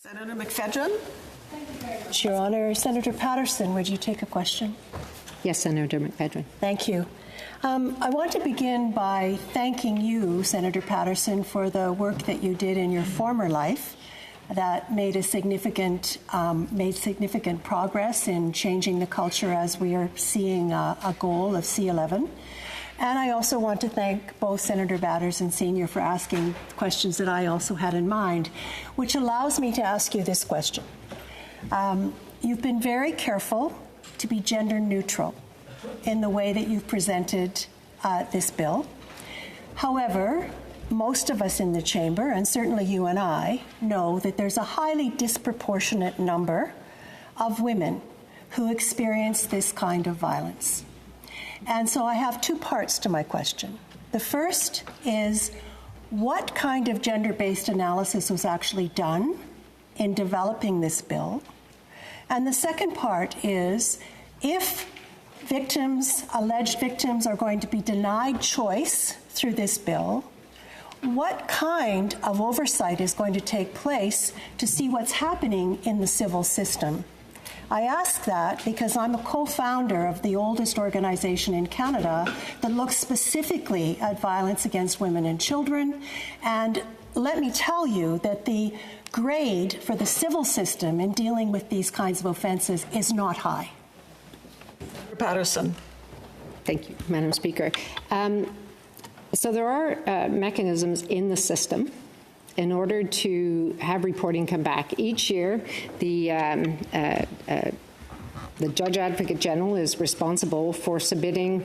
Senator McPhedran. Thank you very much, Your Honor. Senator Patterson, would you take a question? Yes, Senator McPhedran. Thank you. I want to begin by thanking you, Senator Patterson, for the work that you did in your former life that made significant progress in changing the culture as we are seeing a goal of C-11. And I also want to thank both Senator Patterson Sr. for asking questions that I also had in mind, which allows me to ask you this question. You've been very careful to be gender neutral in the way that you've presented this bill. However, most of us in the chamber, and certainly you and I, know that there's a highly disproportionate number of women who experience this kind of violence. And so I have two parts to my question. The first is, what kind of gender-based analysis was actually done in developing this bill? And the second part is, if victims, alleged victims, are going to be denied choice through this bill, what kind of oversight is going to take place to see what's happening in the civil system? I ask that because I'm a co-founder of the oldest organization in Canada that looks specifically at violence against women and children. And let me tell you that the grade for the civil system in dealing with these kinds of offenses is not high. Patterson. Thank you, Madam Speaker. So there are mechanisms in the system in order to have reporting come back. Each year, the Judge Advocate General is responsible for submitting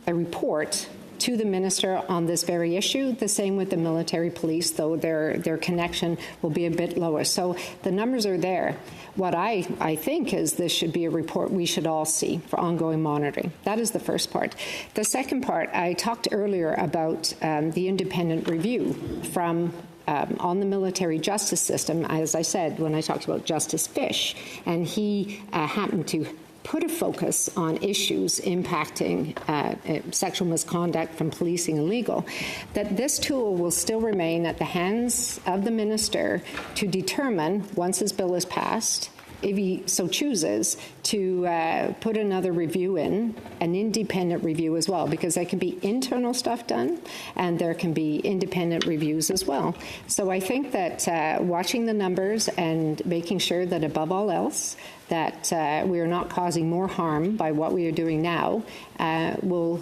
a report to the minister on this very issue. The same with the military police, though their connection will be a bit lower. So the numbers are there. What I think is this should be a report we should all see for ongoing monitoring. That is the first part. The second part, I talked earlier about the independent review from on the military justice system, as I said when I talked about Justice Fish, and he happened to put a focus on issues impacting sexual misconduct from policing and legal, that this tool will still remain at the hands of the minister to determine, once his bill is passed, if he so chooses, to put another review in, an independent review as well, because there can be internal stuff done and there can be independent reviews as well. So I think that watching the numbers and making sure that above all else that we are not causing more harm by what we are doing now will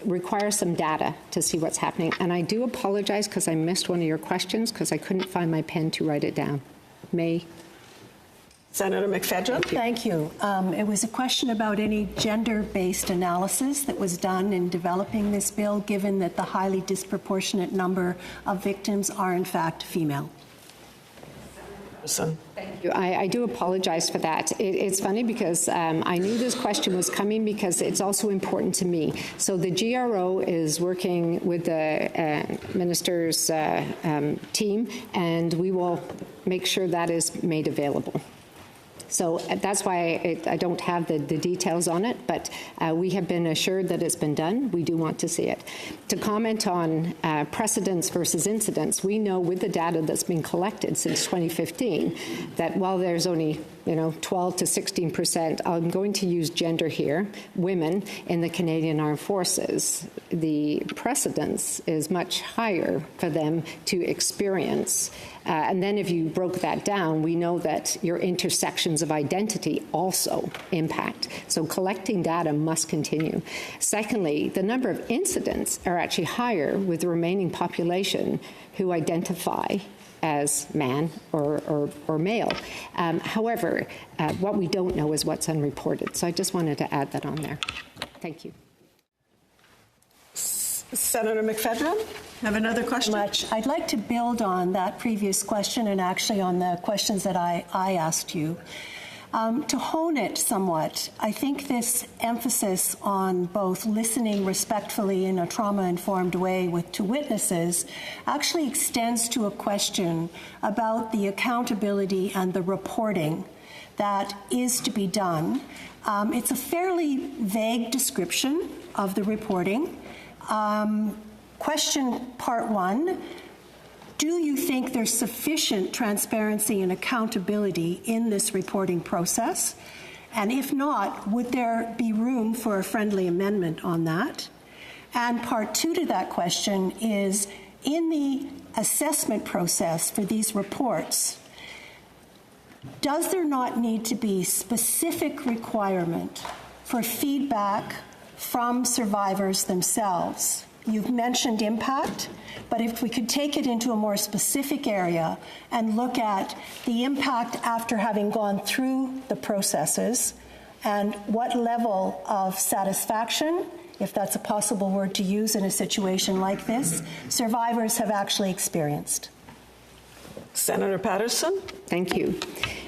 require some data to see what's happening. And I do apologize because I missed one of your questions because I couldn't find my pen to write it down. Senator McPhedran. Thank you. It was a question about any gender-based analysis that was done in developing this bill, given that the highly disproportionate number of victims are, in fact, female. Thank you. I do apologize for that. It's funny because I knew this question was coming because it's also important to me. So the GRO is working with the minister's team, and we will make sure that is made available. So that's why I don't have the details on it, but we have been assured that it's been done. We do want to see it. To comment on precedents versus incidents, we know with the data that's been collected since 2015 that while there's only 12 to 16%, I'm going to use gender here, women in the Canadian Armed Forces, the precedence is much higher for them to experience. And then if you broke that down, we know that your intersections of identity also impact. So collecting data must continue. Secondly, the number of incidents are actually higher with the remaining population who identify as man or male. However, what we don't know is what's unreported. So I just wanted to add that on there. Thank you. Senator McPhedran, have another question? I'd like to build on that previous question and actually on the questions that I asked you. To hone it somewhat, I think this emphasis on both listening respectfully in a trauma-informed way to witnesses actually extends to a question about the accountability and the reporting that is to be done. It's a fairly vague description of the reporting. Question part one, Do you think there's sufficient transparency and accountability in this reporting process? And if not, would there be room for a friendly amendment on that? And part two to that question is, in the assessment process for these reports, does there not need to be specific requirement for feedback from survivors themselves? You've mentioned impact, but if we could take it into a more specific area and look at the impact after having gone through the processes and what level of satisfaction, if that's a possible word to use in a situation like this, survivors have actually experienced. Senator Patterson. Thank you.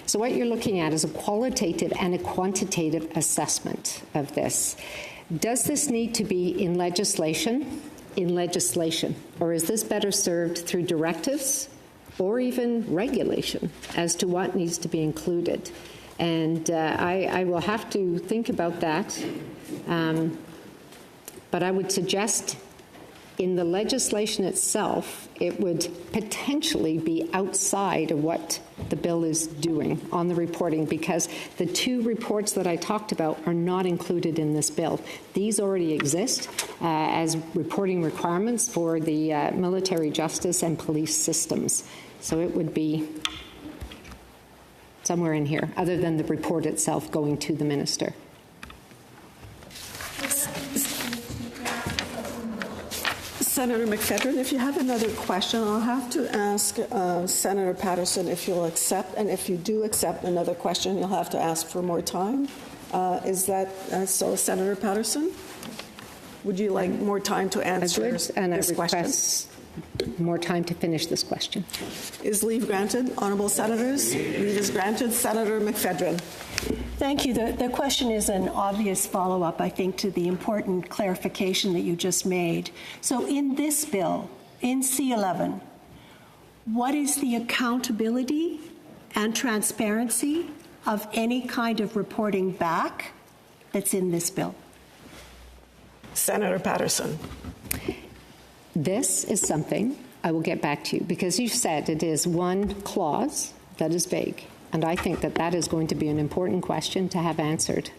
So what you're looking at is a qualitative and a quantitative assessment of this. Does this need to be in legislation? In legislation? Or is this better served through directives or even regulation as to what needs to be included? And I will have to think about that. But I would suggest in the legislation itself, it would potentially be outside of what the bill is doing on the reporting, because the two reports that I talked about are not included in this bill. These already exist as reporting requirements for the military justice and police systems. So it would be somewhere in here, other than the report itself going to the minister. Senator McPhedran, if you have another question, I'll have to ask Senator Patterson if you'll accept, and if you do accept another question, you'll have to ask for more time. Is that so, Senator Patterson? Would you like more time to answer this question? More time to finish this question. Is leave granted, honourable senators? Leave is granted. Senator McPhedran. Thank you. The question is an obvious follow-up, I think, to the important clarification that you just made. So in this bill, in C-11, what is the accountability and transparency of any kind of reporting back that's in this bill? Senator Patterson. This is something I will get back to you, because you said it is one clause that is vague. And I think that that is going to be an important question to have answered